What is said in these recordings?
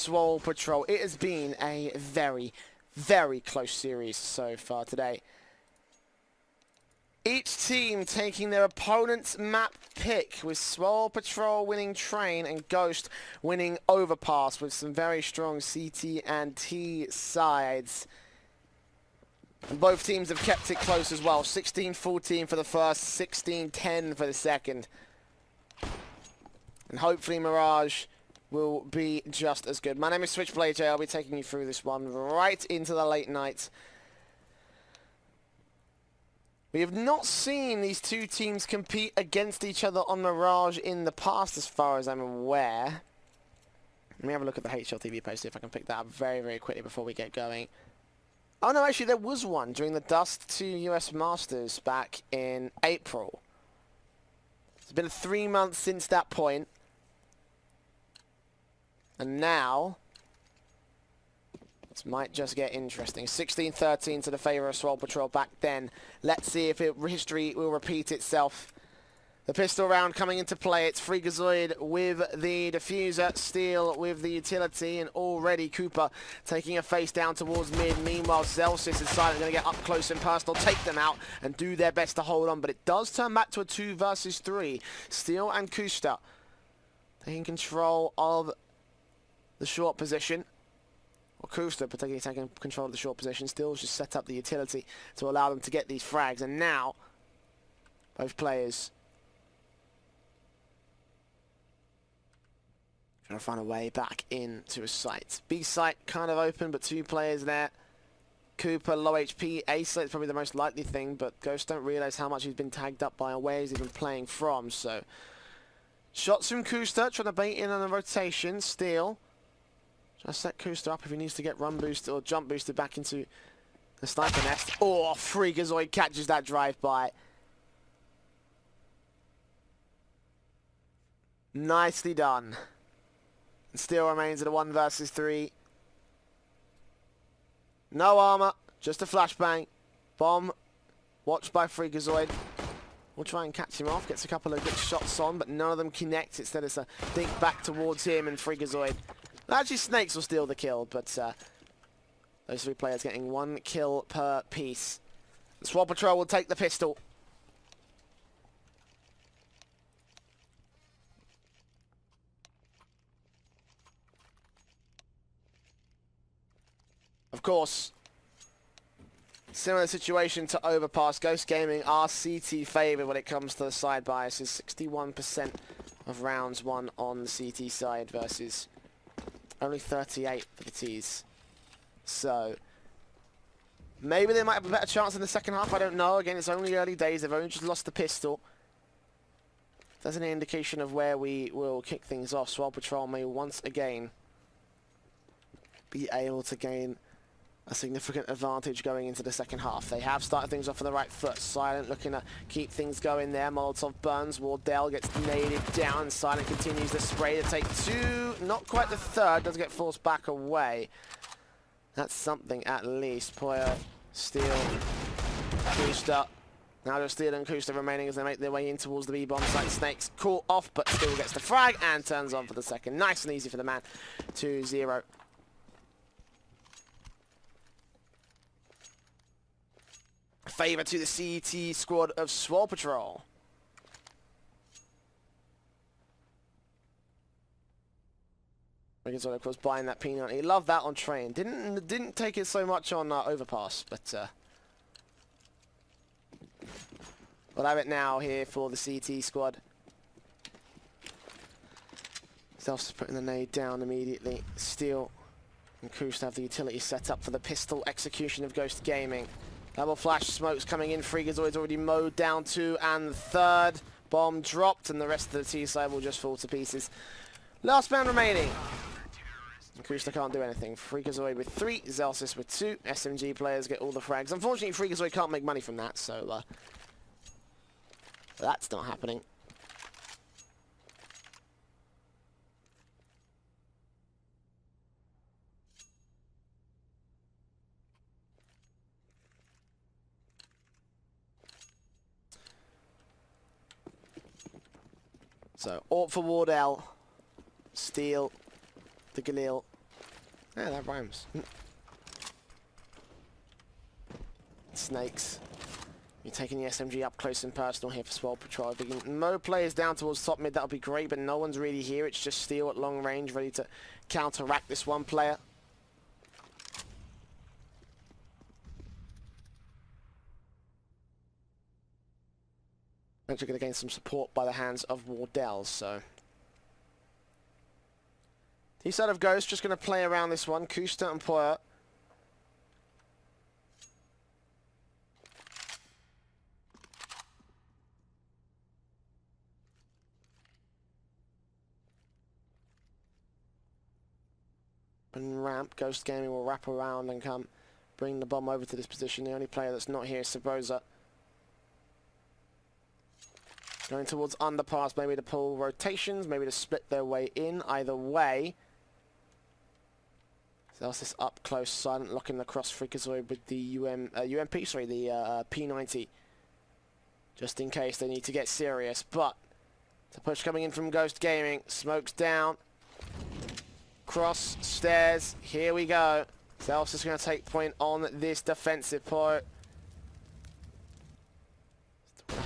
Swole Patrol. It has been a very, very close series so far today. Each team taking their opponent's map pick, with Swole Patrol winning Train and Ghost winning Overpass, with some very strong CT and T sides. And both teams have kept it close as well. 16-14 for the first, 16-10 for the second. And hopefully Mirage will be just as good. My name is Switchblade J. I'll be taking you through this one right into the late night. We have not seen these two teams compete against each other on Mirage in the past, as far as I'm aware. Let me have a look at the HLTV page, see if I can pick that up very, very quickly before we get going. Oh no, actually there was one during the Dust 2 US Masters back in April. It's been 3 months since that point. And now, this might just get interesting. 16-13 to the favour of Swole Patrol back then. Let's see if history will repeat itself. The pistol round coming into play. It's Freakazoid with the diffuser, Steel with the utility, and already Cooper taking a face down towards mid. Meanwhile, Zelsis and Silent going to get up close and personal, take them out, and do their best to hold on. But it does turn back to a 2 versus 3. Steel and Kusta taking control of the short position. Or Kusta particularly taking control of the short position. Steel's just set up the utility to allow them to get these frags. And now, both players trying to find a way back into a site. B site kind of open, but 2 players there. Cooper, low HP. A site's probably the most likely thing, but Ghost don't realise how much he's been tagged up by and where he's even playing from. So, shots from Kusta, trying to bait in on the rotation. Steel trying to set Kusta up if he needs to get run boosted or jump boosted back into the sniper nest. Oh, Freakazoid catches that drive-by. Nicely done. And Steel remains at a 1 versus 3. No armor, just a flashbang. Bomb, watched by Freakazoid. We'll try and catch him off, gets a couple of good shots on, but none of them connect. Instead it's a dink back towards him and Freakazoid. Actually, Snakes will steal the kill, but those 3 players getting 1 kill per piece. The Swole Patrol will take the pistol. Of course, similar situation to Overpass. Ghost Gaming are CT favoured when it comes to the side biases. 61% of rounds won on the CT side versus only 38 for the Ts. So, maybe they might have a better chance in the second half. I don't know. Again, it's only early days. They've only just lost the pistol. There's an indication of where we will kick things off. Swole Patrol may once again be able to gain a significant advantage going into the second half. They have started things off on the right foot. Silent looking to keep things going there. Molotov burns. Wardell gets naded down. Silent continues the spray to take 2. Not quite the 3rd. Does get forced back away. That's something at least. Poyer, Steel, Kusta. Now just Steel and Kusta remaining as they make their way in towards the B-bomb site. Snakes caught off, but still gets the frag and turns on for the second. Nice and easy for the man. 2-0. Favour to the CT squad of Swole Patrol. Freakazoid, of course, buying that peanut. He loved that on Train. Didn't take it so much on Overpass, but we'll have it now here for the CT squad. Zelf's putting the nade down immediately. Steel and Kusta have the utility set up for the pistol execution of Ghost Gaming. Double flash smokes coming in. Freakazoid's already mowed down 2 and the 3rd. Bomb dropped, and the rest of the T side will just fall to pieces. Last man remaining. Kusta can't do anything. Freakazoid with 3, Zelsis with 2. SMG players get all the frags. Unfortunately, Freakazoid can't make money from that, so that's not happening. So, Ort for Wardell, Steel, the Galil, Yeah, that rhymes. Snakes. You're taking the SMG up close and personal here for Swole Patrol. If we can no players down towards top mid, that'll be great, but no one's really here. It's just Steel at long range, ready to counteract this one player. Actually going to gain some support by the hands of Wardell, so. The side of Ghost just going to play around this one. Kusta and Poyer. And ramp. Ghost Gaming will wrap around and come bring the bomb over to this position. The only player that's not here is Sabrosa. Going towards underpass, maybe to pull rotations, maybe to split their way in. Either way. Zelsis up close, silent, locking the cross Freakazoid with the UMP, sorry, the P90. Just in case they need to get serious. But the push coming in from Ghost Gaming. Smokes down. Cross, stairs, here we go. Zelsis is going to take point on this defensive part.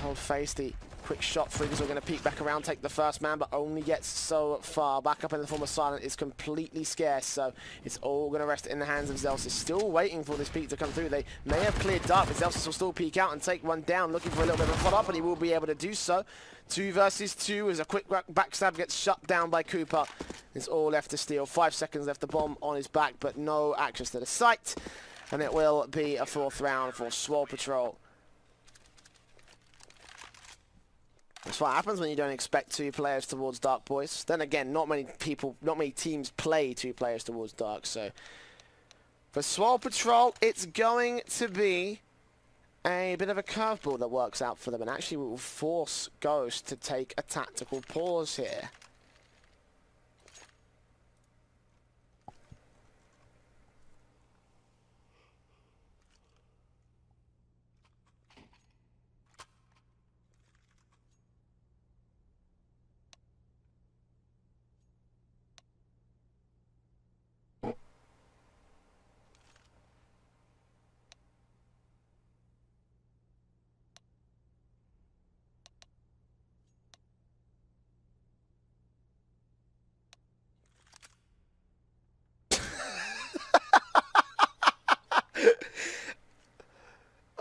Hold face, the quick shot. Freakers are going to peek back around, take the first man, but only gets so far. Back up in the form of Silent is completely scarce, so it's all going to rest in the hands of Zelsis. Still waiting for this peek to come through. They may have cleared dark, but Zelsis will still peek out and take one down, looking for a little bit of a follow-up, and he will be able to do so. 2 versus 2 as a quick backstab gets shut down by Cooper. It's all left to Steel. 5 seconds left, the bomb on his back, but no access to the site. And it will be a 4th round for Swole Patrol. That's what happens when you don't expect 2 players towards Dark, boys. Then again, not many teams play 2 players towards Dark, so. For Swole Patrol, it's going to be a bit of a curveball that works out for them, and actually will force Ghost to take a tactical pause here.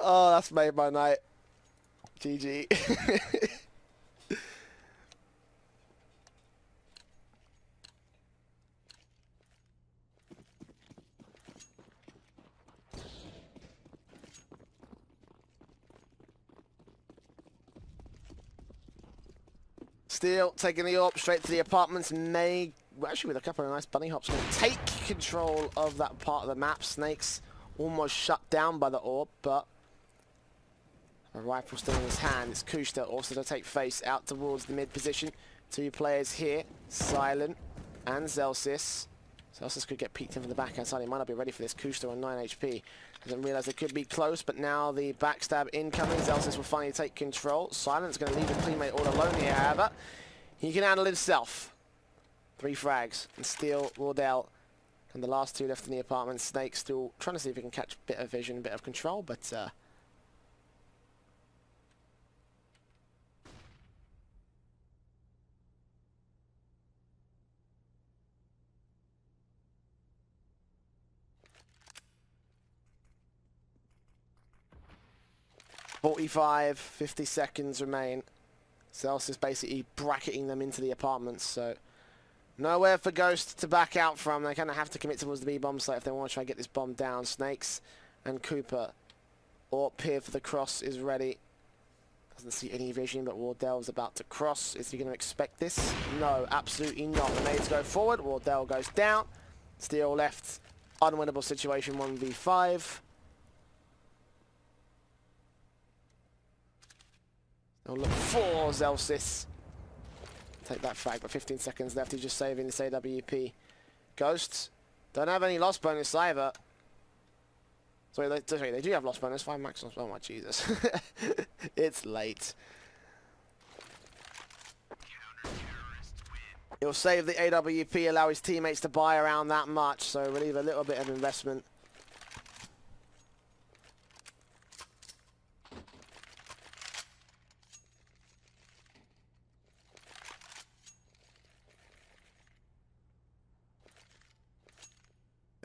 Oh, that's made my night. GG. Steel taking the AWP straight to the apartments. May, well, actually with a couple of nice bunny hops, going to take control of that part of the map. Snakes almost shut down by the AWP, but a rifle still in his hand. It's Kushta also to take face out towards the mid position. 2 players here, Silent and Zelsis. Zelsis could get peeked in from the back outside. He might not be ready for this. Kushta on 9 HP. Hasn't realized it could be close, but now the backstab incoming. Zelsis will finally take control. Silent's going to leave his teammate all alone here, however. He can handle himself. 3 frags. And Steel, Wardell, and the last 2 left in the apartment. Snake still trying to see if he can catch a bit of vision, a bit of control, but 45, 50 seconds remain. Celsius basically bracketing them into the apartments, so nowhere for Ghost to back out from. They kind of have to commit towards the B-bomb site if they want to try and get this bomb down. Snakes and Cooper. AWP here for the cross is ready. Doesn't see any vision, but Wardell's about to cross. Is he going to expect this? No, absolutely not. The nades go forward. Wardell goes down. Steel left. Unwinnable situation, 1v5. They'll look for Zelsis. Take that frag, but 15 seconds left. He's just saving this AWP. Ghosts don't have any loss bonus either. Sorry, they do have loss bonus. 5 max loss. Oh my Jesus. It's late. He'll save the AWP, allow his teammates to buy around that much, so relieve a little bit of investment.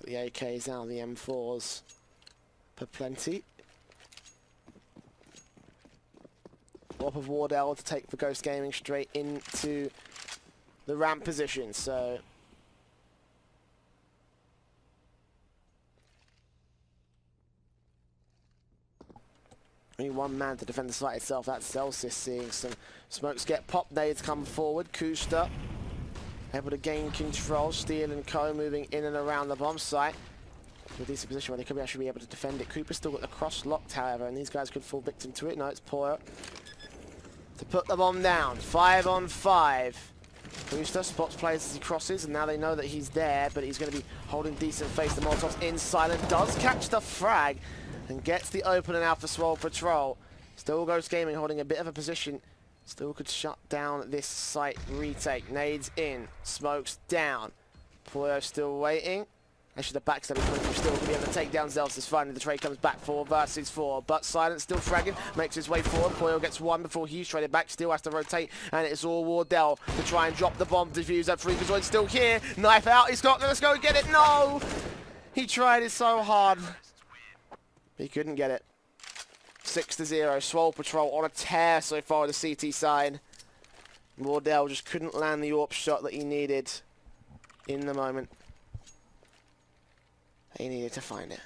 The AKs now, the M4s for plenty. Swap of Wardell to take for Ghost Gaming straight into the ramp position, so only one man to defend the site itself. That's Celsius seeing some smokes get popped. Nades come forward. Kusta able to gain control. Steele and Co moving in and around the bomb site. To a decent position where they could actually be able to defend it. Cooper's still got the cross locked, however, and these guys could fall victim to it. No, it's Poyer to put the bomb down. 5 on 5. Kusta spots players as he crosses, and now they know that he's there, but he's going to be holding decent face. The Molotov's in silent, does catch the frag, and gets the opener now for Swole Patrol. Still Ghost Gaming holding a bit of a position. Still could shut down this site retake. Nades in, smokes down. Poyo still waiting. Actually, the backstab is coming through still to be able to take down Zelsis. Finally, the trade comes back 4 versus 4. But Silent still fragging, makes his way forward. Poyo gets one before he's traded back. Still has to rotate, and it's all Wardell to try and drop the bomb diffuser. Freakazoid still here. Knife out. He's got. Let's go get it. No! He tried it so hard. He couldn't get it. 6-0. Swole Patrol on a tear so far on the CT side. Wardell just couldn't land the AWP shot that he needed in the moment. He needed to find it.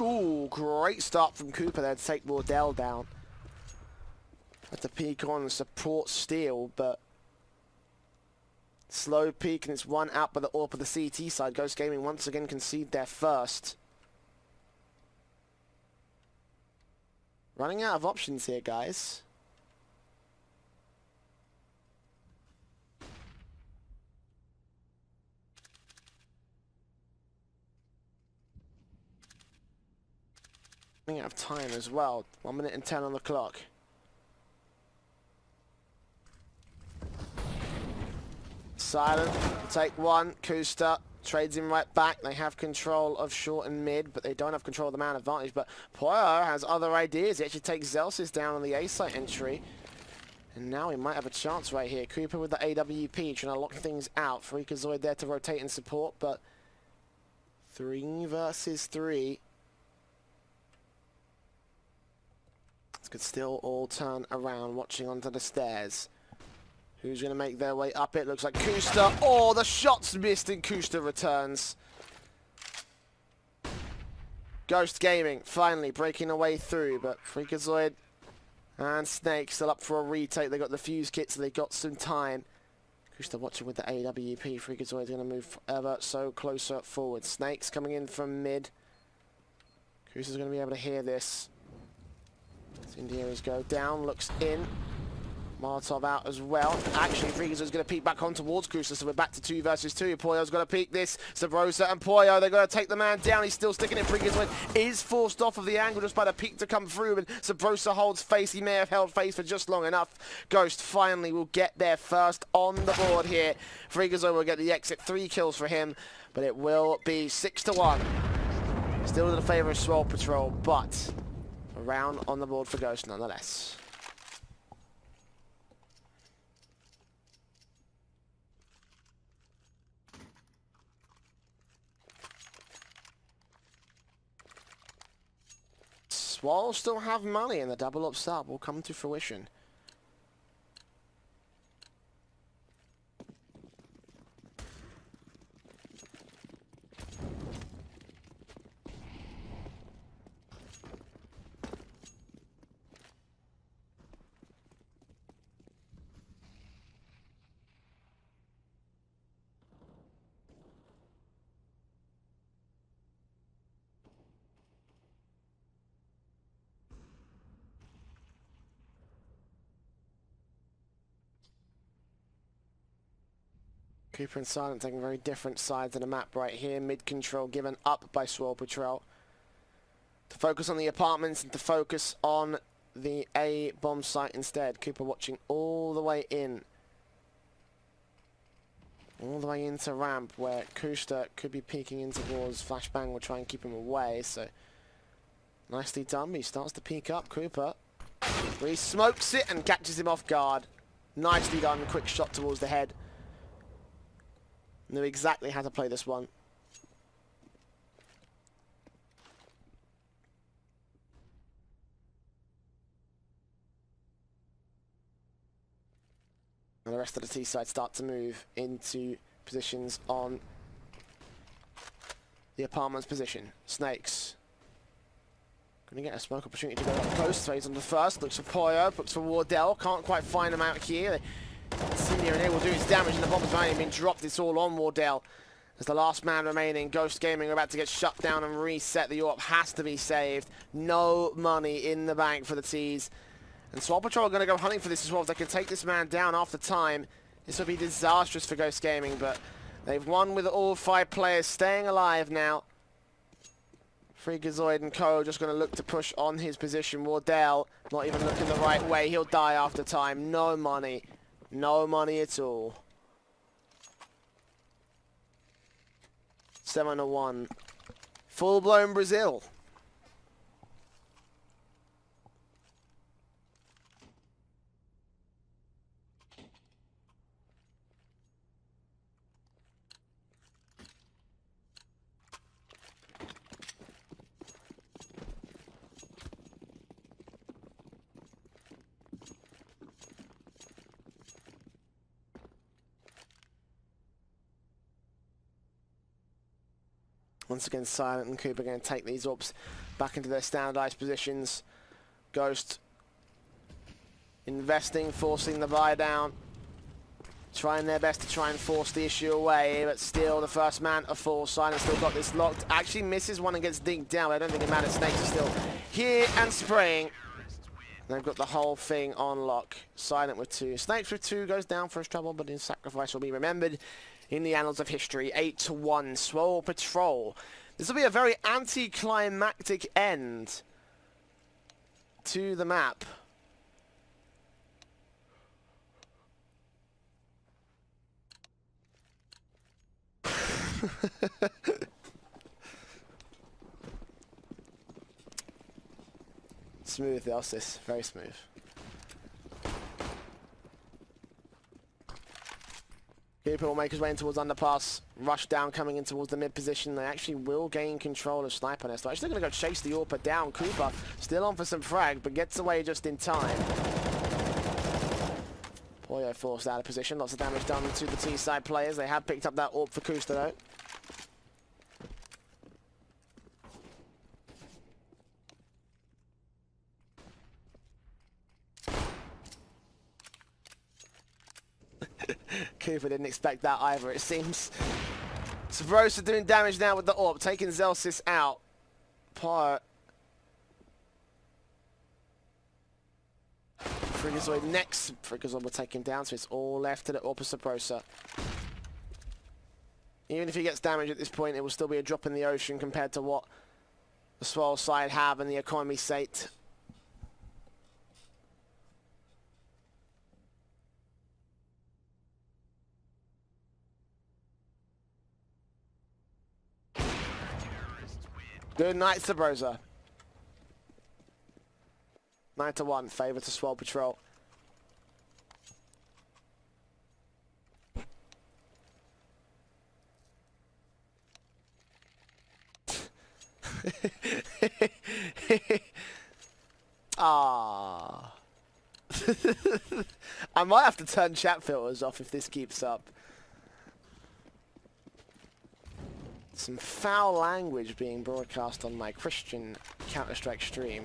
Ooh, great start from Cooper there to take Wardell down. Had to peek on and support Steele, but slow peek, and it's one out by the AWP of the CT side. Ghost Gaming once again concede their first. Running out of options here, guys. Running out of time as well. 1 minute and 10 on the clock. Silent, take one. Kusta trades him right back. They have control of short and mid, but they don't have control of the man advantage. But Poyer has other ideas. He actually takes Zelsis down on the A site entry. And now he might have a chance right here. Cooper with the AWP trying to lock things out. Freakazoid there to rotate and support, but 3 versus 3. This could still all turn around. Watching onto the stairs. Who's going to make their way up? It looks like Kusta. Oh, the shot's missed and Kusta returns. Ghost Gaming finally breaking a way through, but Freakazoid and Snake still up for a retake. They got the fuse kit, so they got some time. Kusta watching with the AWP. Freakazoid's going to move ever so closer forward. Snake's coming in from mid. Kusta's going to be able to hear this. India's go down, looks in. Molotov out as well. Actually, Freakazoid's going to peek back on towards Kusta, so we're back to 2 versus 2. Poyo's got to peek this. Sabrosa and Poyo, they're going to take the man down. He's still sticking it. Freakazoid is forced off of the angle just by the peek to come through, but Sabrosa holds face. He may have held face for just long enough. Ghost finally will get there first on the board here. Freakazoid will get the exit. 3 kills for him, but it will be 6-1. Still in the favour of Swole Patrol, but a round on the board for Ghost nonetheless. Swole still have money, and the double up sub will come to fruition. Cooper and Silent taking very different sides of the map right here. Mid control given up by Swole Patrol. To focus on the apartments and to focus on the A bomb site instead. Cooper watching all the way in. All the way into ramp where Kusta could be peeking in towards Flashbang. Will try and keep him away. So nicely done. He starts to peek up. Cooper. He smokes it and catches him off guard. Nicely done. Quick shot towards the head. Knew exactly how to play this one. And the rest of the T side start to move into positions on the apartment's position. Snakes. Going to get a smoke opportunity to go up close. Trades on the first. Looks for Poyo. Looks for Wardell. Can't quite find him out here. Senior and will do his damage, and the bomb's finally been dropped. It's all on Wardell. As the last man remaining, Ghost Gaming are about to get shut down and reset. The AWP has to be saved. No money in the bank for the T's. And Swole Patrol are going to go hunting for this as well. If they can take this man down after time, this will be disastrous for Ghost Gaming, but they've won with all 5 players staying alive now. Freakazoid and Co just going to look to push on his position. Wardell not even looking the right way. He'll die after time. No money. No money at all. 7-1. Full-blown Brazil. Once again, Silent and Cooper going to take these AWPs back into their standardized positions. Ghost investing, forcing the buy down. Trying their best to try and force the issue away, but still the first man to fall. Silent still got this locked. Actually misses one and gets dinked down. I don't think it matters. Snakes are still here and spraying. They've got the whole thing on lock. Silent with 2. Snakes with 2 goes down for his trouble, but his sacrifice will be remembered in the annals of history. 8-1, Swole Patrol. This will be a very anticlimactic end to the map. Smooth, the Ossis. Very smooth. Cooper will make his way in towards underpass. Rush down coming in towards the mid position. They actually will gain control of Sniper Nest. They're actually going to go chase the AWP down. Cooper still on for some frag, but gets away just in time. Poyo forced out of position. Lots of damage done to the T-side players. They have picked up that AWP for Kusta though. Cooper didn't expect that either, it seems. Sabrosa doing damage now with the AWP, taking Zelsis out. Poyo. Freakazoid next. Freakazoid will take him down, so it's all left to the AWP of Sabrosa. Even if he gets damage at this point, it will still be a drop in the ocean compared to what the Swole side have in the economy state. Good night, Sabrosa. 9-1, favour to Swole Patrol. Ah. I might have to turn chat filters off if this keeps up. Some foul language being broadcast on my Christian Counter-Strike stream.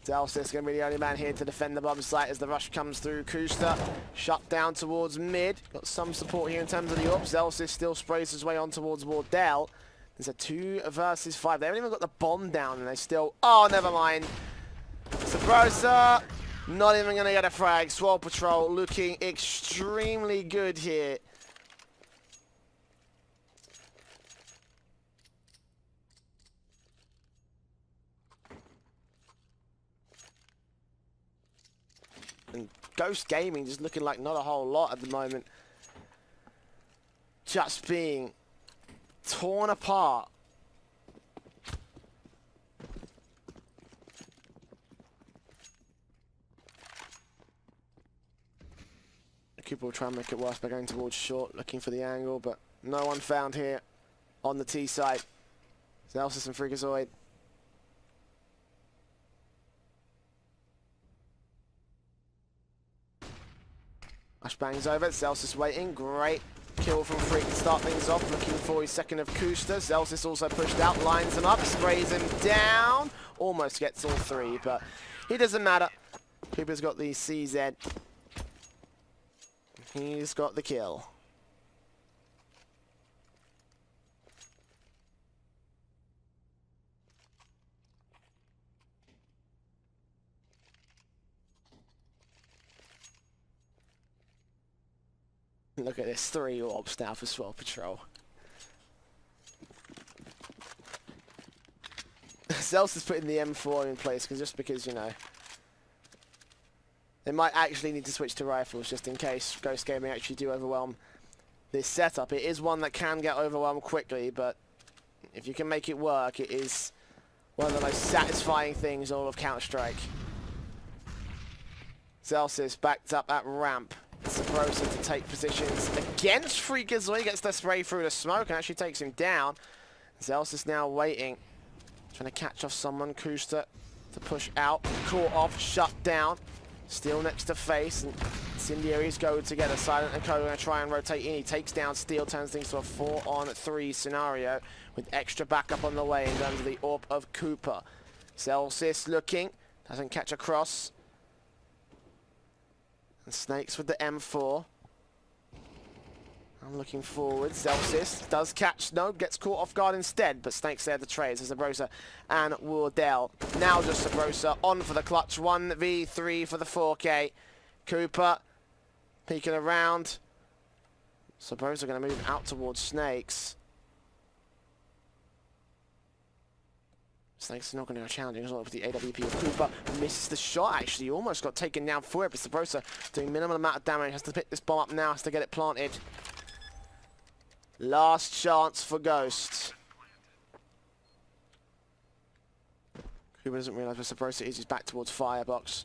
Zelsis going to be the only man here to defend the bomb site as the rush comes through. Kusta shut down towards mid. Got some support here in terms of the AWP. Zelsis still sprays his way on towards Wardell. There's a 2 versus 5. They haven't even got the bomb down and they still... Oh, never mind. Sabrosa Not even going to get a frag. Swole Patrol looking extremely good here. And Ghost Gaming just looking like not a whole lot at the moment. Just being torn apart. Cooper will try and make it worse by going towards short, looking for the angle, but no one found here on the T side. Zelsis and Freakazoid. Flashbang's over, Zelsis waiting, great kill from Freak to start things off, looking for his second of Kooster. Zelsis also pushed out, lines him up, sprays him down, almost gets all three, but he doesn't matter. Cooper's got the CZ. He's got the kill. Look at this, 3 orbs now for Swole Patrol. Zels is putting the M4 in place just because, you know, they might actually need to switch to rifles just in case Ghost Gaming actually do overwhelm this setup. It is one that can get overwhelmed quickly, but if you can make it work, it is one of the most satisfying things in all of Counter-Strike. Zelsis backed up at ramp. Sabrosa to take positions against Freakazoid. Gets the spray through the smoke and actually takes him down. Zelsis now waiting. Trying to catch off someone. Kooster to push out. Caught off. Shut down. Steel next to face, and Incendiaries go together. Silent and Code going to try and rotate in. He takes down Steel, turns things to a 4-on-3 scenario with extra backup on the way in terms of the Orb of Cooper. Celsius looking, doesn't catch a cross. And Snakes with the M4. I'm looking forward. Celsius does catch, no, gets caught off guard instead, but Snakes there to trade. So Sabrosa and Wardell. Now just Sabrosa on for the clutch. 1v3 for the 4K. Cooper peeking around. Sabrosa going to move out towards Snakes. Snakes is not going to go challenging as well with the AWP of Cooper. Misses the shot, actually. Almost got taken down for it, but Sabrosa doing minimal amount of damage. Has to pick this bomb up now, has to get it planted. Last chance for Ghosts. Cooper doesn't realise where Sabrosa is. He's back towards Firebox.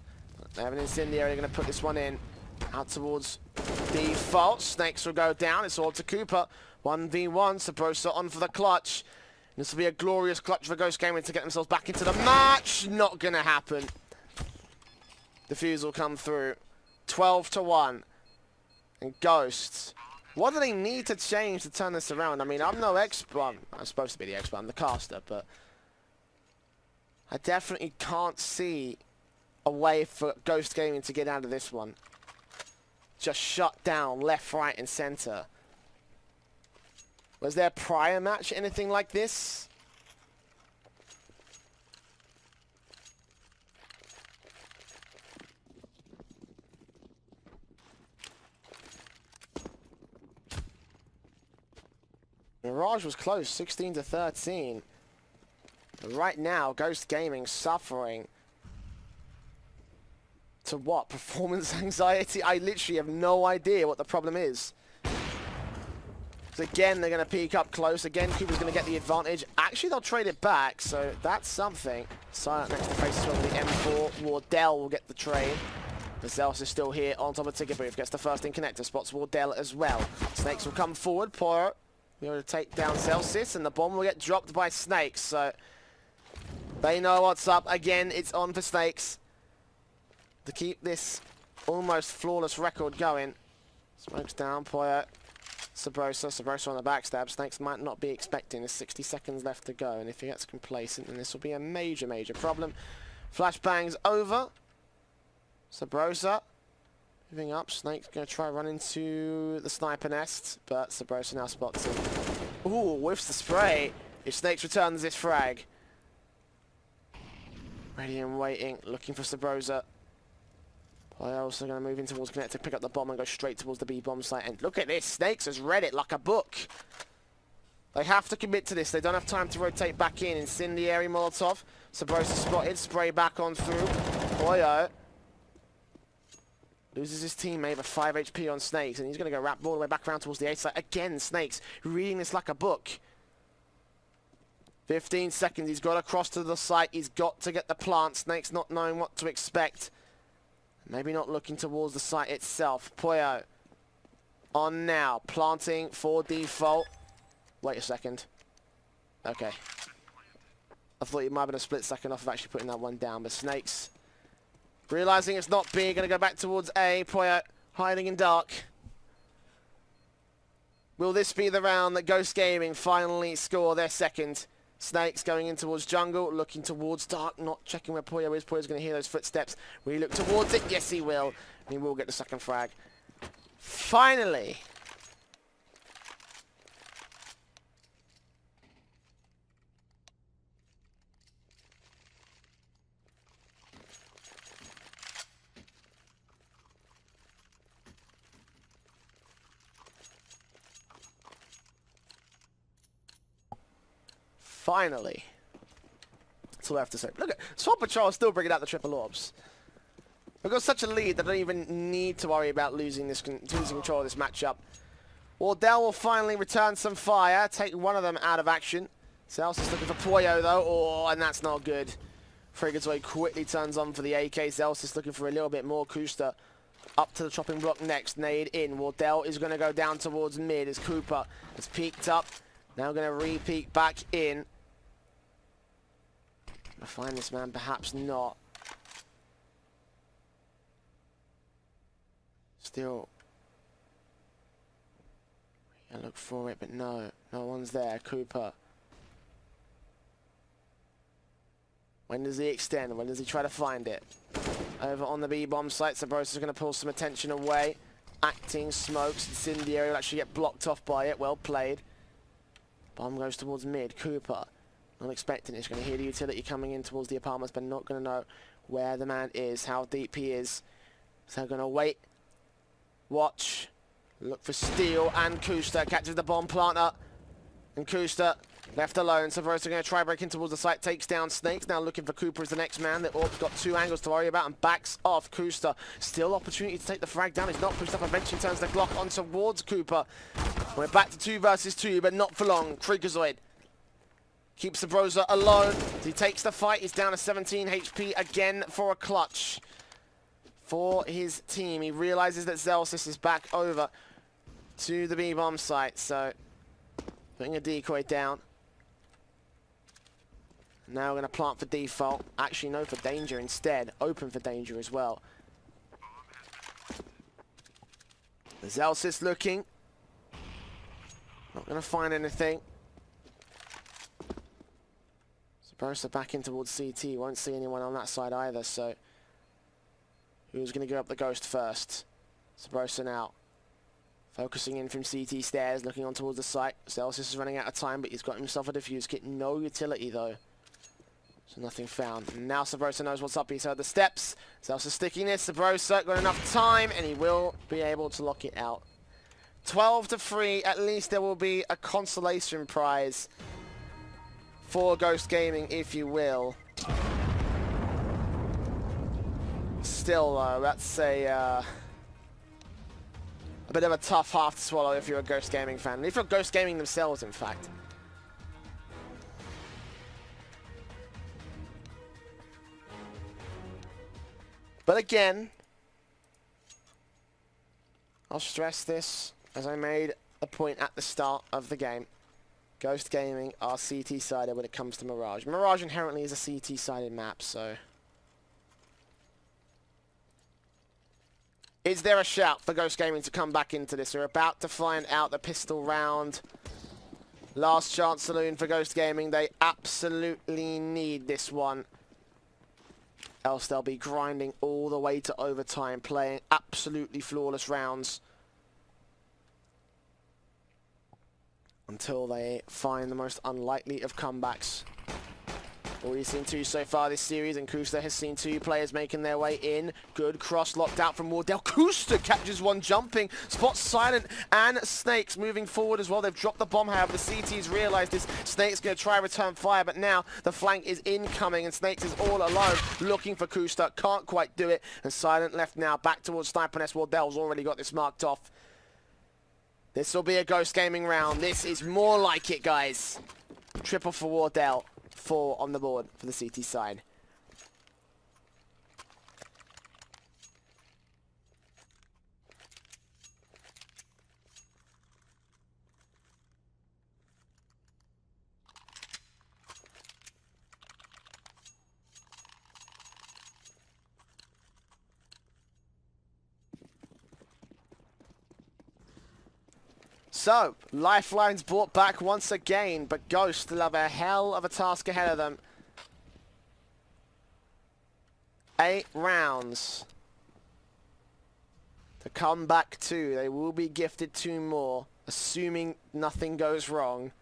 They have an incendiary. They're going to put this one in. Out towards default. Snakes will go down. It's all to Cooper. 1v1. Sabrosa on for the clutch. This will be a glorious clutch for Ghost Gaming to get themselves back into the match. Not going to happen. Defuse will come through. 12-1. And Ghosts. What do they need to change to turn this around? I mean, I'm no expert. I'm supposed to be the expert. I'm the caster, but I definitely can't see a way for Ghost Gaming to get out of this one. Just shut down left, right, and center. Was there a prior match, anything like this? Mirage was close, 16-13. But right now, Ghost Gaming suffering. To what? Performance anxiety? I literally have no idea what the problem is. So again, they're going to peek up close. Again, Cooper's going to get the advantage. Actually, they'll trade it back, so that's something. Silent next to face as well with the M4. Wardell will get the trade. Vazelis is still here on top of Ticket Booth. Gets the first in connector. Spots Wardell as well. Snakes will come forward. Poirot will be able to take down Celsius, and the bomb will get dropped by Snakes. So they know what's up. Again, it's on for Snakes to keep this almost flawless record going. Smokes down. Poirot. Sabrosa on the backstab. Snakes might not be expecting. There's 60 seconds left to go, and if he gets complacent, then this will be a major, major problem. Flashbang's over. Sabrosa moving up. Snake's going to try run into the sniper nest, but Sabrosa now spots him. Ooh, whiffs the spray. If Snakes returns this frag. Ready and waiting, looking for Sabrosa. They're also going to move in towards Connector, pick up the bomb and go straight towards the B bomb site. And look at this, Snakes has read it like a book. They have to commit to this. They don't have time to rotate back in. Incendiary Molotov. Sabrosa spotted, spray back on through. Poyo loses his teammate with 5 HP on Snakes, and he's going to go wrap all the way back around towards the A site. Again, Snakes reading this like a book. 15 seconds, he's got to cross to the site. He's got to get the plant. Snakes not knowing what to expect. Maybe not looking towards the site itself. Poyo on now, planting for default. Wait a second. Okay. I thought you might have been a split second off of actually putting that one down, but Snakes realizing it's not B, going to go back towards A. Poyo hiding in dark. Will this be the round that Ghost Gaming finally score their second? Snakes going in towards jungle, looking towards dark, not checking where Poyo is. Poyo's going to hear those footsteps. Will he look towards it? Yes, he will. And he will get the second frag. Finally. Finally. That's all I have to say. Look at Swap Patrol still bringing out the triple orbs. We've got such a lead that I don't even need to worry about losing control of this matchup. Wardell will finally return some fire, take one of them out of action. Sels is looking for Poyo though, oh, and that's not good. Frigazoid quickly turns on for the AK. Sels is looking for a little bit more. Kusta up to the chopping block next. Nade in. Wardell is going to go down towards mid as Cooper has peeked up. Now going to re-peek back in. Gonna find this man, perhaps not. Still. I look for it, but no. No one's there. Cooper. When does he extend? When does he try to find it? Over on the B-bomb site, Sabrosa's going to pull some attention away. Acting smokes. Incendiary will actually get blocked off by it. Well played. Bomb goes towards mid. Cooper. Not expecting it. He's going to hear the utility coming in towards the apartments, but not going to know where the man is, how deep he is. So going to wait. Watch. Look for Steel and Kusta. Catches the bomb planter. And Kusta left alone. Sabrosa going to try break in towards the site. Takes down Snakes. Now looking for Cooper as the next man. The Orb's got 2 angles to worry about and backs off Kusta. Still opportunity to take the frag down. He's not pushed up. Eventually turns the Glock on towards Cooper. We're back to 2 versus 2, but not for long. Freakazoid keeps Sabrosa alone. He takes the fight. He's down to 17 HP again for a clutch for his team. He realizes that Zelsis is back over to the B-bomb site, so putting a decoy down. Now we're going to plant for default. Actually, no, for danger instead. Open for danger as well. Zelsis looking. Not going to find anything. Sabrosa back in towards CT. Won't see anyone on that side either, so who's going to go up the ghost first? Sabrosa now. Focusing in from CT stairs, looking on towards the site. Celsius is running out of time, but he's got himself a defuse kit. No utility, though. So nothing found. Now Sabrosa knows what's up. He's heard the steps. Celsius stickiness. Sabrosa got enough time, and he will be able to lock it out. 12-3. At least there will be a consolation prize for Ghost Gaming, if you will. Still, though, that's a bit of a tough half to swallow if you're a Ghost Gaming fan. And if you're Ghost Gaming themselves, in fact. But again, I'll stress this, as I made a point at the start of the game. Ghost Gaming are CT-sided when it comes to Mirage. Mirage inherently is a CT-sided map, so... Is there a shout for Ghost Gaming to come back into this? We're about to find out the pistol round. Last chance saloon for Ghost Gaming. They absolutely need this one. Else they'll be grinding all the way to overtime, playing absolutely flawless rounds until they find the most unlikely of comebacks. Already seen 2 so far this series, and Kusta has seen 2 players making their way in. Good cross locked out from Wardell. Kusta catches one jumping, spots Silent and Snakes moving forward as well. They've dropped the bomb, however. The CT's realised this. Snakes going to try return fire, but now the flank is incoming, and Snakes is all alone looking for Kusta. Can't quite do it, and Silent left now back towards Sniper Nest. Wardell's already got this marked off. This will be a Ghost Gaming round. This is more like it, guys. Triple for Wardell. 4 on the board for the CT side. So, Lifeline's brought back once again, but Ghost still have a hell of a task ahead of them. 8 rounds to come back to. They will be gifted 2 more, assuming nothing goes wrong.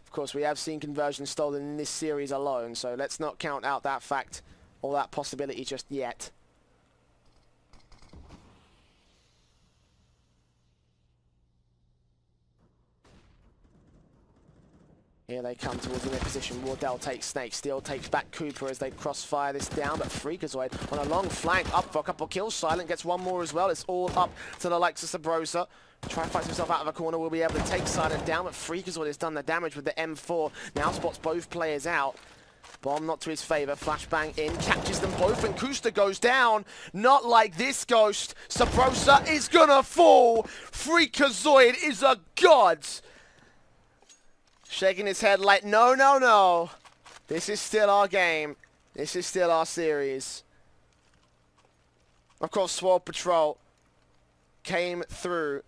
Of course, we have seen conversions stolen in this series alone, so let's not count out that fact or that possibility just yet. Here they come towards the mid position. Wardell takes Snake. Steel takes back Cooper as they crossfire this down. But Freakazoid on a long flank up for a couple kills. Silent gets 1 more as well. It's all up to the likes of Sabrosa. Try and fight himself out of a corner. Will be able to take Silent down. But Freakazoid has done the damage with the M4. Now spots both players out. Bomb not to his favor. Flashbang in. Catches them both. And Kusta goes down. Not like this, Ghost. Sabrosa is gonna fall. Freakazoid is a god. Shaking his head like, no, no, no. This is still our game. This is still our series. Of course, Swole Patrol came through.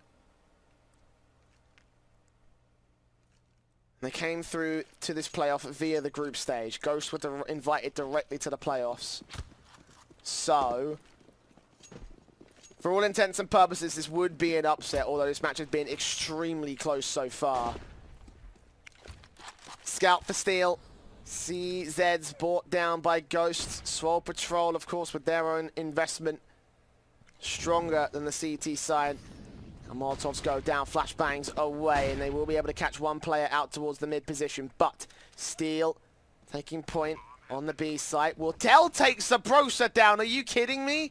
They came through to this playoff via the group stage. Ghost were invited directly to the playoffs. So, for all intents and purposes, this would be an upset, although this match has been extremely close so far. Scout for Steel. CZ's brought down by Ghosts. Swole Patrol, of course, with their own investment. Stronger than the CT side. And Molotovs go down, flashbangs away, and they will be able to catch 1 player out towards the mid position. But Steel taking point on the B site. Wardell takes Sabrosa down. Are you kidding me?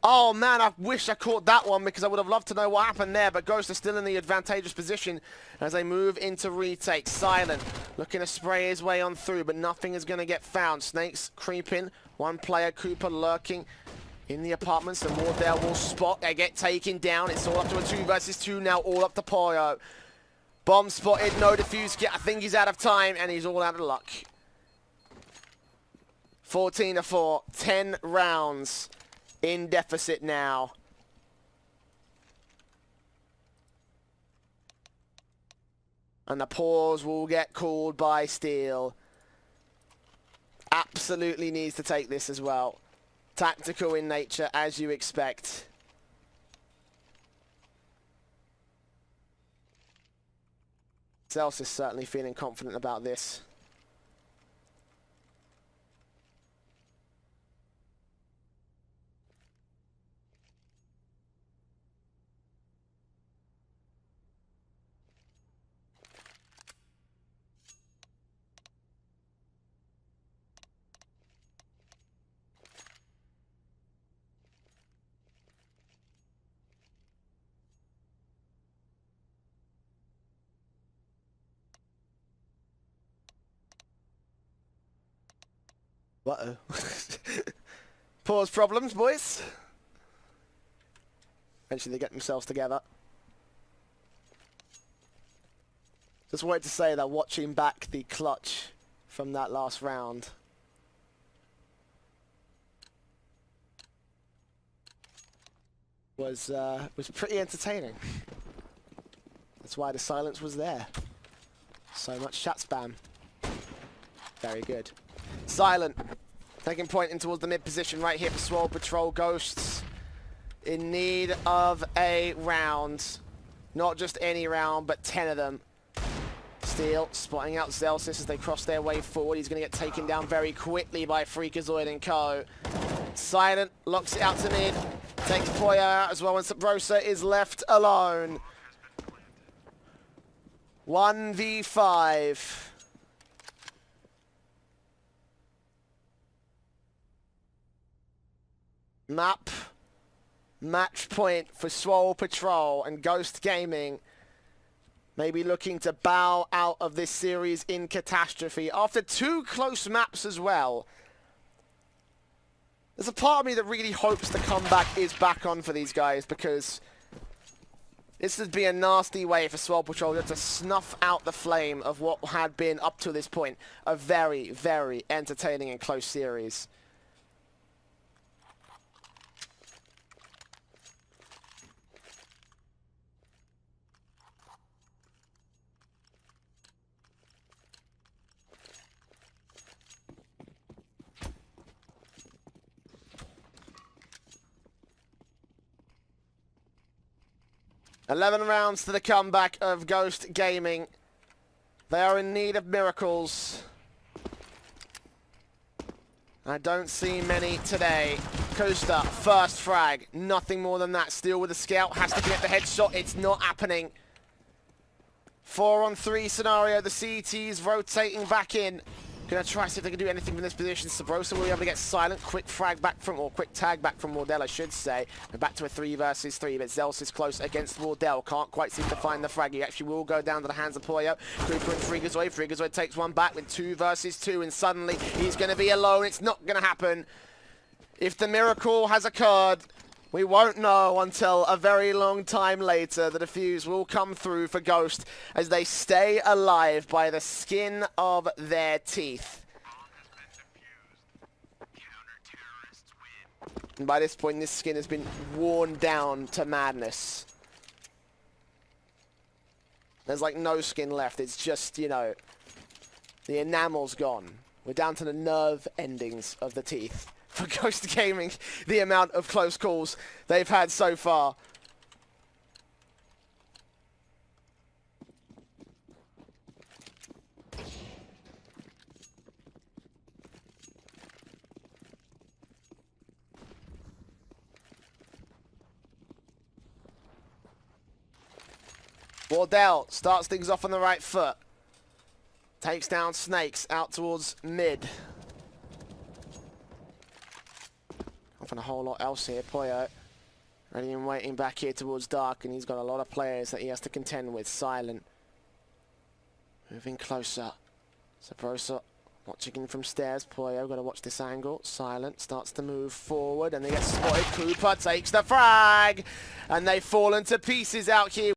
Oh man, I wish I caught that one because I would have loved to know what happened there, but Ghost is still in the advantageous position as they move into retake. Silent looking to spray his way on through, but nothing is going to get found. Snakes creeping, 1 player, Cooper lurking in the apartments, and Wardell will spot. They get taken down. It's all up to a 2 versus 2 now, all up to Poyo. Bomb spotted, no defuse kit. I think he's out of time, and he's all out of luck. 14-4, 10 rounds. In deficit now. And the pause will get called by Steel. Absolutely needs to take this as well. Tactical in nature, as you expect. Zels is certainly feeling confident about this. Uh-oh. Pause problems, boys. Eventually they get themselves together. Just wanted to say that watching back the clutch from that last round. Was pretty entertaining. That's why the silence was there. So much chat spam. Very good. Silent, taking point in towards the mid position right here for Swole Patrol. Ghosts in need of a round. Not just any round, but 10 of them. Steal, spotting out Zelsis as they cross their way forward. He's going to get taken down very quickly by Freakazoid and co. Silent locks it out to mid. Takes Poyo out as well, and Sabrosa is left alone. 1v5. Map. Match point for Swole Patrol, and Ghost Gaming maybe looking to bow out of this series in catastrophe after 2 close maps as well. There's a part of me that really hopes the comeback is back on for these guys, because this would be a nasty way for Swole Patrol to snuff out the flame of what had been, up to this point, a very, very entertaining and close series. $11 rounds to the comeback of Ghost Gaming. They are in need of miracles. I don't see many today. Costa, first frag. Nothing more than that. Still with the scout. Has to get the headshot. It's not happening. 4-on-3 scenario. The CT's rotating back in. Gonna try to see if they can do anything from this position. Sabrosa will be able to get Silent. Quick frag back from, or quick tag back from Wardell, I should say. We're back to a 3 versus 3, but Zels is close against Wardell. Can't quite seem to find the frag. He actually will go down to the hands of Poyo. Cooper and Freakazoid. Freakazoid takes one back with 2 versus 2, and suddenly he's gonna be alone. It's not gonna happen. If the miracle has occurred, we won't know until a very long time later. The defuse will come through for Ghost as they stay alive by the skin of their teeth. And by this point, this skin has been worn down to madness. There's like no skin left. It's just, you know, the enamel's gone. We're down to the nerve endings of the teeth. For Ghost Gaming, the amount of close calls they've had so far. Wardell starts things off on the right foot. Takes down Snakes out towards mid. Often a whole lot else here. Poyo ready and waiting back here towards Dark, and he's got a lot of players that he has to contend with. Silent moving closer. Sabrosa watching in from stairs. Poyo got to watch this angle. Silent starts to move forward, and they get spotted. Cooper takes the frag, and they fall into pieces out here.